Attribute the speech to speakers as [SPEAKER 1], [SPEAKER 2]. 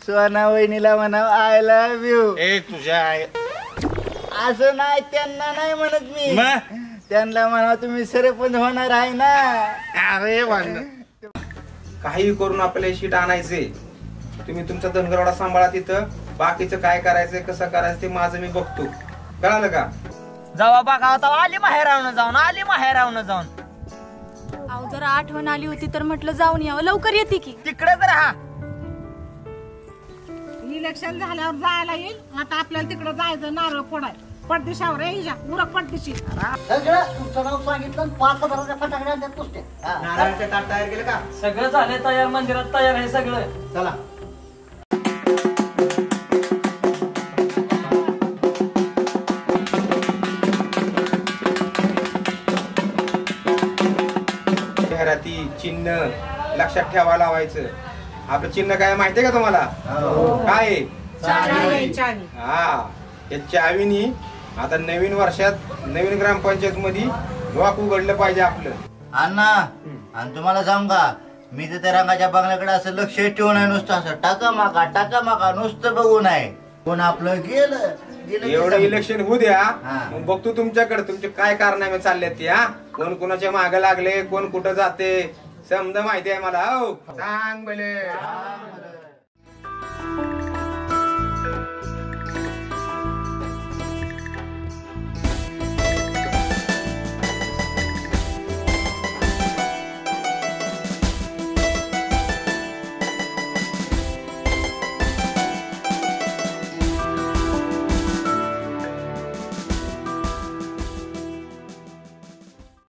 [SPEAKER 1] सोना वहिनीला म्हणाव आय लव्ह यू.
[SPEAKER 2] ए तुझ्या
[SPEAKER 1] असं नाही, त्यांना नाही म्हणत मी. त्यांना म्हणाव तुम्ही सरपंच होणार आहे ना.
[SPEAKER 2] अरे
[SPEAKER 3] काही करून आपल्याला शीट आणायचे. तुम्ही तुमचा धनगरवाडा सांभाळा, तिथं बाकीचं काय करायचंय कसं करायचं ते माझं मी बघतो. कळालं का?
[SPEAKER 4] जावा बघा आता आली माहेरावनं जाऊन, आली माहेरावनं जाऊन.
[SPEAKER 5] अहो जरा आठवण आली होती तर म्हटलं जाऊन यावं. लवकर येते की?
[SPEAKER 4] तिकडे तर हा
[SPEAKER 6] इलेक्शन झाल्यावर जायला येईल. आता आपल्याला तिकडे जायचं नारळ फोडाय पडदिशावर उरक पडदिशी.
[SPEAKER 1] सगळं तुमचं नाव सांगितलं, 5,000च्या फटाकड्या आणतात नुसते.
[SPEAKER 3] नारळाचे ताट तयार केले का?
[SPEAKER 4] सगळं झालंय तयार, मंदिरात तयार आहे सगळं.
[SPEAKER 3] चला. जाहिराती चिन्ह लक्षात ठेवायला लावायचं. आपलं चिन्ह काय माहितीये का तुम्हाला? काय आहे?
[SPEAKER 6] चावी.
[SPEAKER 3] हा, त्या चावीनी आता नवीन वर्षात नवीन ग्रामपंचायत मध्ये लॉक उघडलं पाहिजे आपलं.
[SPEAKER 1] अण्णा, आणि तुम्हाला सांगू का, मी तर त्या रंगाच्या बंगल्याकडे असं लक्ष ठेवून आहे, नुसतं असं टाका माका नुसतं बघून आहे. कोण आपलं गेलं
[SPEAKER 3] एवढं इलेक्शन होऊ द्या, मग बघतो तुमच्याकडे तुमचे काय कारनामे चालले ते. हा, कोण कुणाच्या मागे लागले, कोण कुठं जाते समजा माहिती आहे मला. हो सांग बले.